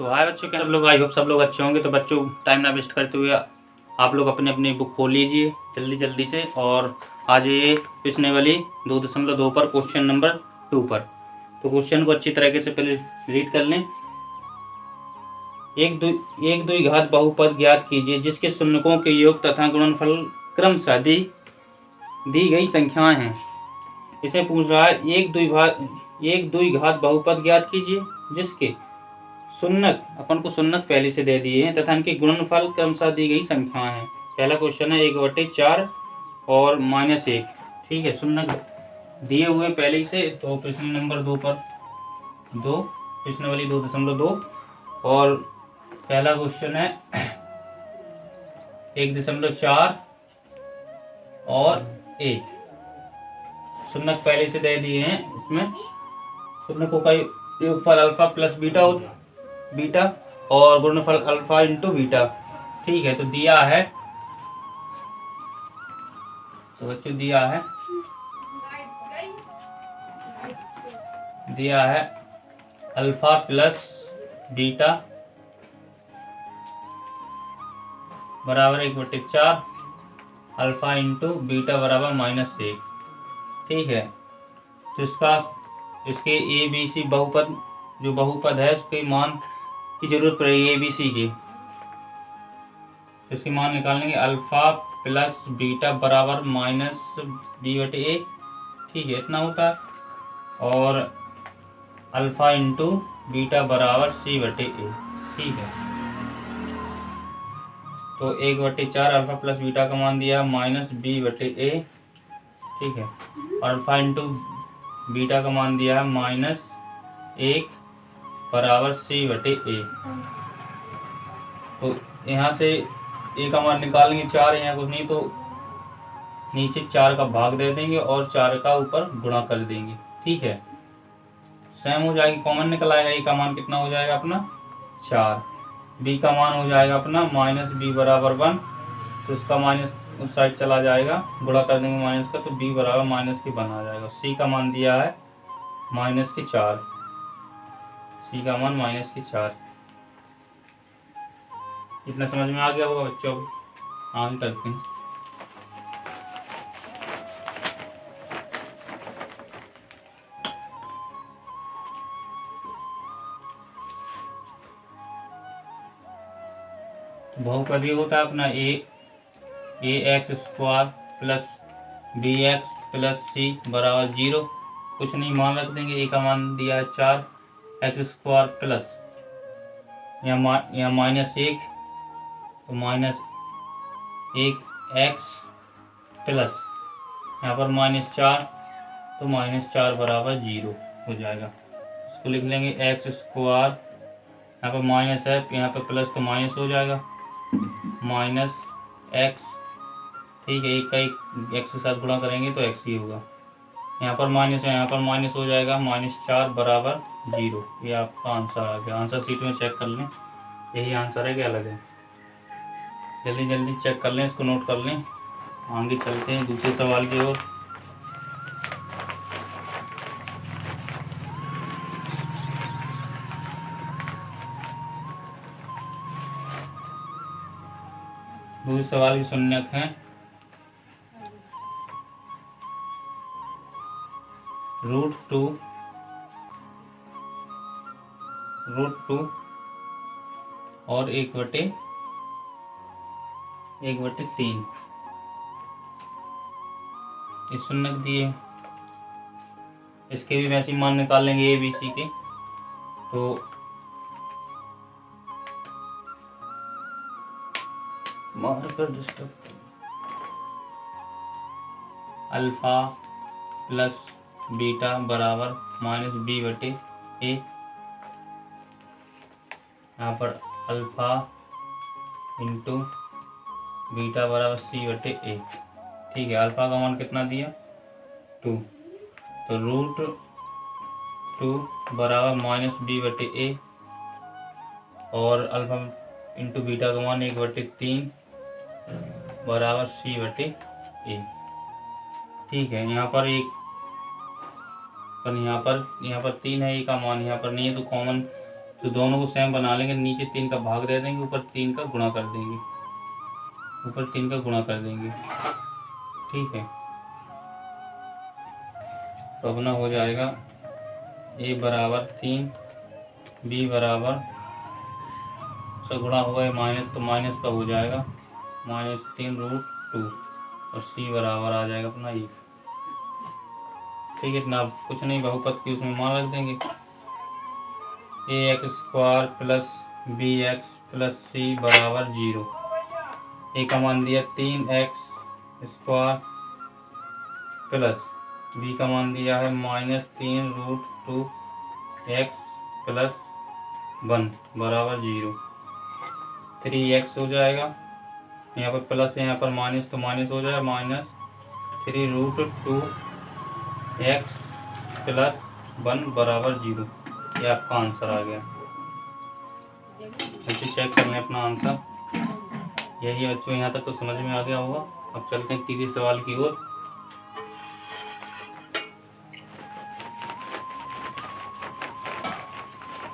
हाय बच्चों, क्या सब लोग, आई होप सब लोग अच्छे होंगे। तो बच्चों टाइम ना वेस्ट करते हुए आप लोग अपनी अपनी बुक खोल लीजिए जल्दी जल्दी से और आज ये प्रश्नावली 2.2 पर क्वेश्चन नंबर 2 पर। तो क्वेश्चन को अच्छी तरीके से पहले रीड कर लें। एक दुई घात बहुपद ज्ञात कीजिए जिसके शून्यकों के योग तथा गुणनफल क्रमशः दी गई संख्याएं हैं। इसे पूछ रहा है एक दुई घात बहुपद ज्ञात कीजिए जिसके शून्यक, अपन को शून्यक पहले से दे दिए हैं, तथा इनके गुणनफल क्रमशः दी गई संख्याएं हैं। पहला क्वेश्चन है 1/4 और -1। ठीक है, शून्यक दिए हुए पहले ही से। तो प्रश्न नंबर 2 पर प्रश्नावली 2.2 और पहला क्वेश्चन है 1.4 और 1। शून्यक पहले से दे दिए हैं। इसमें शून्यकों का योगफल अल्फा प्लस बीटा और गुणनफल अल्फा इंटू बीटा। ठीक है, तो दिया है, तो बच्चों दिया है अल्फा प्लस बीटा बराबर 1/4, अल्फा इंटू बीटा बराबर -1। ठीक है, तो इसके ए बी सी बहुपद, जो बहुपद है उसके मान की जरूरत पड़ेगी ए बी सी की। इसके मान निकालने के अल्फा प्लस बीटा बराबर -b/a। ठीक है, इतना होता है। और अल्फा इंटू बीटा बराबर c/a। ठीक है, तो 1/4 अल्फा प्लस बीटा का मान दिया -b/a। ठीक है, अल्फा इंटू बीटा का मान दिया है -1 बराबर c/a। तो यहाँ से ए का मान निकालेंगे 4, यहाँ कुछ नहीं तो नीचे 4 का भाग दे देंगे और 4 का ऊपर गुणा कर देंगे। ठीक है, सेम हो जाएगी, कॉमन निकल आएगा। ए का मान कितना हो जाएगा अपना 4, बी का मान हो जाएगा अपना -b बराबर 1। तो इसका माइनस उस साइड चला जाएगा, गुणा कर देंगे माइनस का, तो b बराबर -1 आ जाएगा। सी का मान दिया है -4, सी का मान -4। इतना समझ में आ गया होगा बच्चों। आगे करते हैं। बहुपद ये होता है अपना ax² plus bx plus c बराबर 0। कुछ नहीं, मान रख देंगे। ए का मान दिया है 4, x² प्लस यहाँ -1 तो -1x प्लस यहाँ पर -4 तो -4 बराबर 0 हो जाएगा। इसको लिख लेंगे x², यहाँ पर माइनस है, यहाँ पर प्लस तो माइनस हो जाएगा, -x। ठीक है, एक का एक x के साथ गुणा करेंगे तो x ही होगा। यहाँ पर माइनस है, यहाँ पर माइनस हो जाएगा, -4 बराबर 0। ये आपका आंसर आ गया। आंसर शीट में चेक कर लें, यही आंसर है, क्या अलग है। जल्दी जल्दी चेक कर लें, इसको नोट कर लें। आगे चलते हैं दूसरे सवाल की ओर। दूसरे सवाल की शून्यक है √2 और 1/3। इस शून्यक दिए, इसके भी वैसे मान निकाल लेंगे ए बी सी के। तो marker disturb, alpha plus beta बराबर -b/a। यहाँ पर अल्फा इंटू बीटा बराबर c/a। ठीक है, अल्फा का मान कितना दिया 2, तो √2 बराबर -b/a और अल्फा इंटू बीटा का मान 1/3 बराबर c/a। ठीक है, यहाँ पर यहाँ पर 3 है, ए का मान यहाँ पर नहीं है, तो कॉमन तो दोनों को सेम बना लेंगे, नीचे 3 का भाग दे देंगे, ऊपर 3 का गुणा कर देंगे, ऊपर 3 का गुणा कर देंगे। ठीक है, तो अपना हो जाएगा a बराबर 3, b बराबर से गुणा होगा माइनस, तो माइनस का हो जाएगा -3√2 और c बराबर आ जाएगा अपना 1। ठीक है, इतना कुछ नहीं, बहुपद की उसमें मान रख देंगे। ax² plus bx plus c बराबर 0। a का मान दिया 3x² प्लस b का मान दिया है -3√2x प्लस 1 बराबर 0। 3x हो जाएगा, यहाँ पर प्लस है, यहाँ पर माइनस, तो माइनस हो जाएगा -3√2x प्लस 1 बराबर 0। ये आपका आंसर आ गया। ऐसे चेक कर लें अपना आंसर। यही है बच्चों, यहाँ तक तो समझ में आ गया होगा। अब चलते हैं तीसरे सवाल की ओर।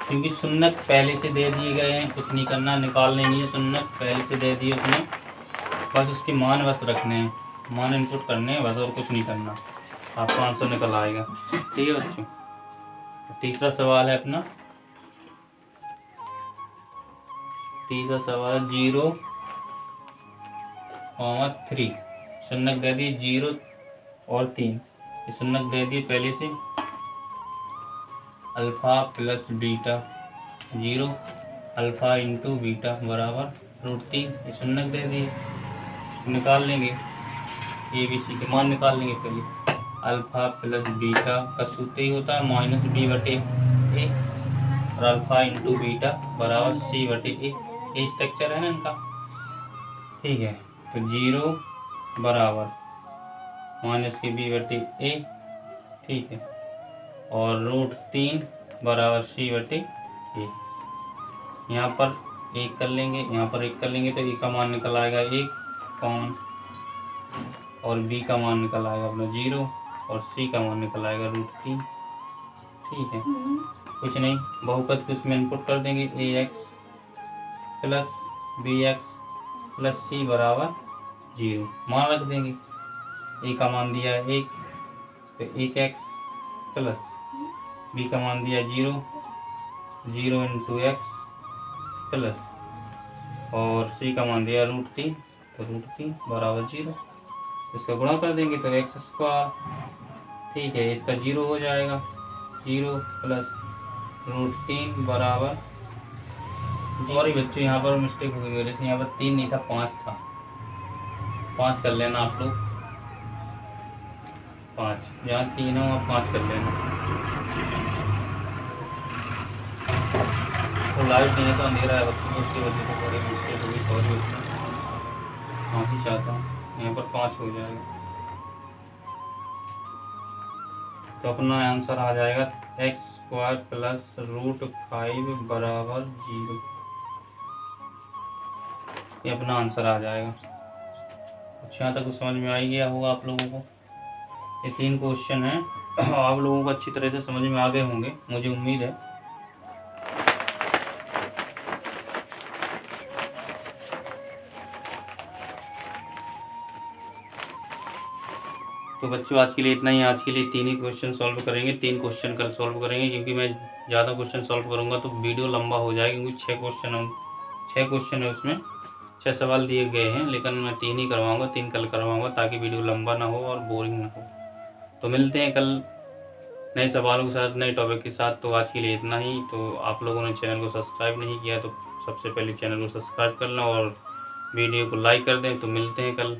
क्योंकि सुन्नत पहले से दे दिए गए हैं, कुछ नहीं करना, निकालने नहीं है, सुन्नत पहले से दे दिए उसने, बस उसके मान बस रखने हैं, मान इनपुट करने हैं बस, और कुछ नहीं करना, आपका आंसर निकल आएगा। ठीक है बच्चों, तीसरा सवाल है अपना, तीसरा सवाल 0,3 सुन्नत दे दी 0 और 3, ये सुन्नत दे दी पहले से, alpha plus beta 0 alpha into beta बराबर √3, ये सुन्नत दे दी। निकाल लेंगे ए बी सी के मान निकाल लेंगे। पहले अल्फ़ा प्लस बीटा का सूत्र ही होता है -b/a और अल्फ़ा इंटू बीटा बराबर c/a, ये स्ट्रक्चर है ना इनका। ठीक है, तो 0 बराबर -b/a, ठीक है, और √3 बराबर c/a। यहाँ पर 1 कर लेंगे, यहाँ पर 1 कर लेंगे, तो a का मान निकल आएगा 1 कॉमन, और b का मान निकल आएगा अपना 0 और c का मान निकल आएगा √3। ठीक है, कुछ नहीं, बहुपद को इसमें इनपुट कर देंगे, ax plus bx plus c बराबर 0, मान रख देंगे। a का मान दिया है 1, तो 1x प्लस b का मान दिया 0 इंटू x प्लस, और c का मान दिया √3, तो √3 बराबर 0, इसका गुणा कर देंगे तो x²। ठीक है, इसका 0 हो जाएगा, 0 प्लस √3 बराबर, सॉरी बच्चों यहाँ पर मिस्टेक हो गई, जैसे यहाँ पर 3 नहीं था 5 था, 5 कर लेना आप लोग, 5 जहाँ 3 हो आप 5 कर लेना। तो लाइट नहीं है तो अंधेरा है बच्चों, उसकी वजह से थोड़ी मिस्टेक होगी, सॉरी बच्चों, माफ़ी चाहता हूँ। यहाँ पर 5 हो जाएगा, तो अपना आंसर आ जाएगा x² प्लस √5 बराबर 0, ये अपना आंसर आ जाएगा। अच्छा, यहाँ तक समझ में आ ही गया होगा आप लोगों को। ये 3 क्वेश्चन हैं, आप लोगों को अच्छी तरह से समझ में आ गए होंगे, मुझे उम्मीद है। तो बच्चों आज के लिए इतना ही, आज के लिए 3 ही क्वेश्चन सॉल्व करेंगे, 3 क्वेश्चन कल सॉल्व करेंगे, क्योंकि मैं ज़्यादा क्वेश्चन सॉल्व करूँगा तो वीडियो लंबा हो जाएगा, क्योंकि 6 क्वेश्चन है, उसमें 6 सवाल दिए गए हैं, लेकिन मैं 3 ही करवाऊँगा, 3 कल करवाऊँगा, ताकि वीडियो लंबा ना हो और बोरिंग ना हो। तो मिलते हैं कल नए सवालों के साथ, नए टॉपिक के साथ। तो आज के लिए इतना ही। तो आप लोगों ने चैनल को सब्सक्राइब नहीं किया तो सबसे पहले चैनल को सब्सक्राइब कर लें और वीडियो को लाइक कर दें। तो मिलते हैं कल।